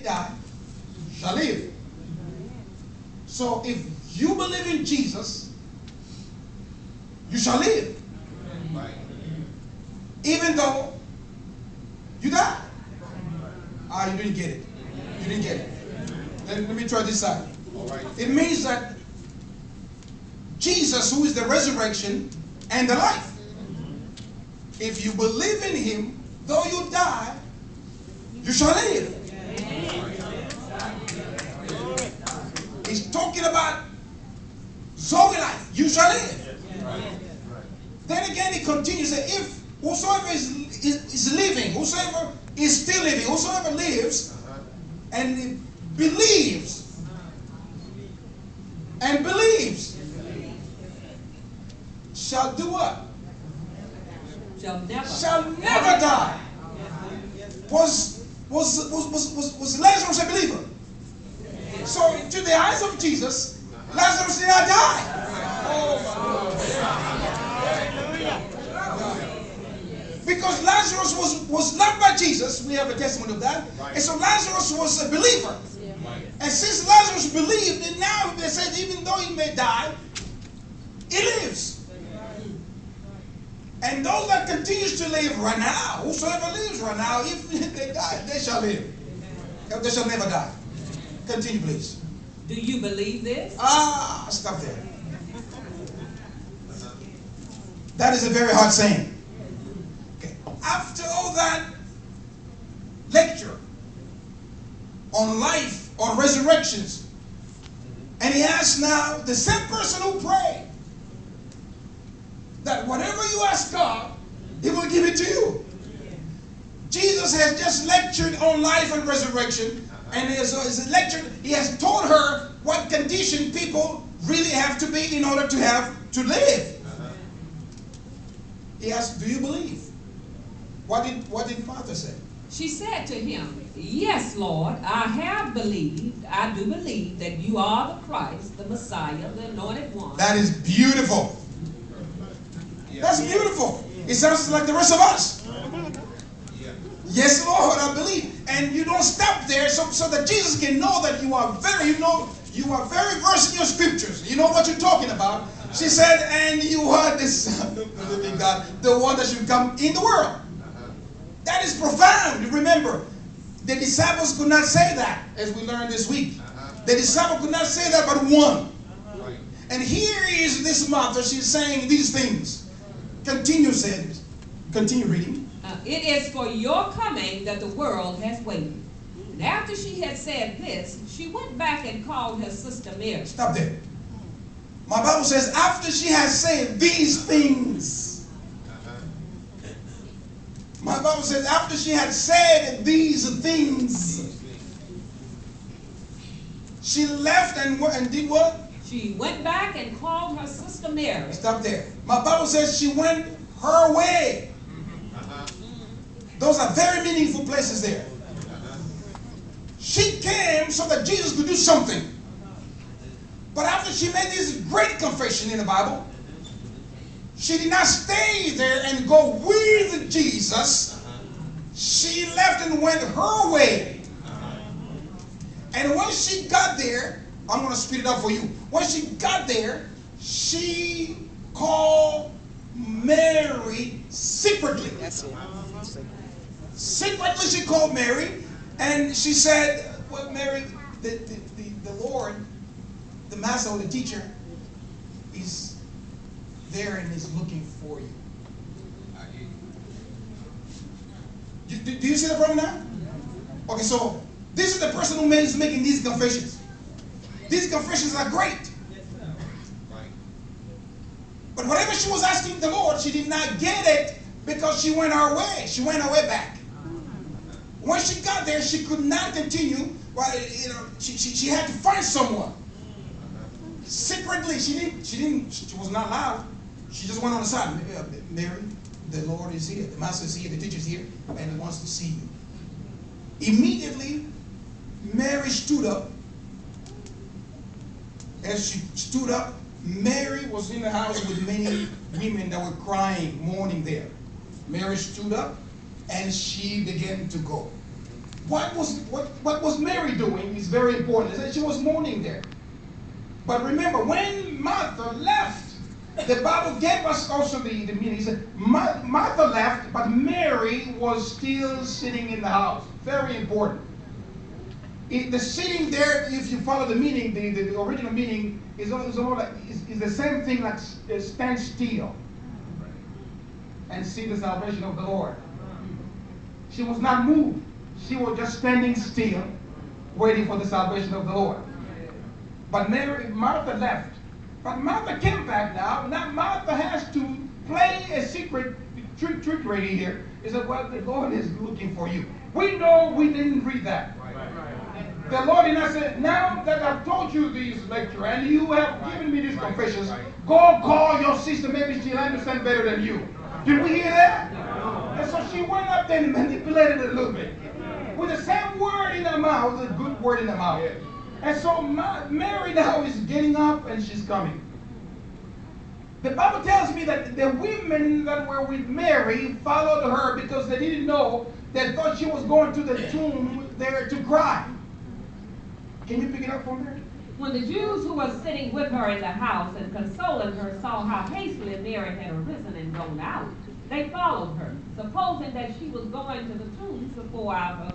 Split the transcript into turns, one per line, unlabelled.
die shall live. So if you believe in Jesus, you shall live. Even though you die. Ah, you didn't get it. You didn't get it. Let me try this side. It means that Jesus, who is the resurrection and the life, if you believe in him, though you die, you shall live. He's talking about Zoe life. You shall live. Then again, he continues that if whosoever is living, whosoever is still living, whosoever lives and believes shall do what? Shall never die. Was Lazarus a believer? So to the eyes of Jesus, Lazarus did not die. Because Lazarus was loved by Jesus. We have a testimony of that. And so Lazarus was a believer. And since Lazarus believed, and now they said even though he may die, he lives. And those that continues to live right now, whosoever lives right now, if they die, they shall live. They shall never die. Continue, please.
Do you believe this?
Stop there. That is a very hard saying. Okay. After all that lecture on life, on resurrections, and he asks now the same person who prayed that whatever you ask God, he will give it to you. Jesus has just lectured on life and resurrection, and he has told her what condition people really have to be in order to live. He asked, do you believe? What did Martha say?
She said to him, yes, Lord, I have believed. I do believe that you are the Christ, the Messiah, the anointed one.
That is beautiful. That's beautiful. It sounds like the rest of us. Yes, Lord, I believe. And you don't stop there so that Jesus can know that you are very versed in your scriptures. You know what you're talking about. She said, and you are the Son of the living God, the one that should come in the world. That is profound. Remember, the disciples could not say that, as we learned this week. The disciples could not say that but one. And here is this Martha. She's saying these things. Continue reading.
It is for your coming that the world has waited. And after she had said this, she went back and called her sister Mary.
Stop there. My Bible says after she has said these things. My Bible says after she had said these things, she left and did what?
She went back and called her sister Mary.
Stop there. My Bible says she went her way. Those are very meaningful places there. She came so that Jesus could do something. But after she made this great confession in the Bible, she did not stay there and go with Jesus. She left and went her way. And when she got there, I'm going to speed it up for you. When she got there, she called Mary secretly.
That's it.
Secretly she called Mary, and she said, well, Mary, the Lord, the master or the teacher, is there and is looking for you. Do you see the problem now? Okay, so this is the person who is making these confessions. These confessions are great. But whatever she was asking the Lord, she did not get it because she went her way. She went her way back. When she got there, she could not continue. Well, she had to find someone. Secretly, she was not loud. She just went on the side. Mary, the Lord is here. The master is here. The teacher is here. And he wants to see you. Immediately, Mary stood up. As she stood up, Mary was in the house with many women that were crying, mourning there. Mary stood up and she began to go. what was Mary doing is very important. It said she was mourning there. But remember, when Martha left, the Bible gave us also the meaning. It said Martha left, but Mary was still sitting in the house. Very important. The sitting there, if you follow the meaning, the original meaning is the same thing like stand still and see the salvation of the Lord. She was not moved. She was just standing still, waiting for the salvation of the Lord. But Martha left. But Martha came back now. Now Martha has to play a secret trickery here. He said, well, the Lord is looking for you. We know we didn't read that. The Lord did not say, now that I've told you this lecture and you have given me these confessions, go call your sister. Maybe she'll understand better than you. Did we hear that? And so she went up there and manipulated it a little bit. With the same word in her mouth, a good word in her mouth. And so Mary now is getting up and she's coming. The Bible tells me that the women that were with Mary followed her because they didn't know. They thought she was going to the tomb there to cry. Can you pick it up from there?
When the Jews who were sitting with her in the house and consoling her saw how hastily Mary had arisen and gone out, they followed her, supposing that she was going to the tomb to pour out her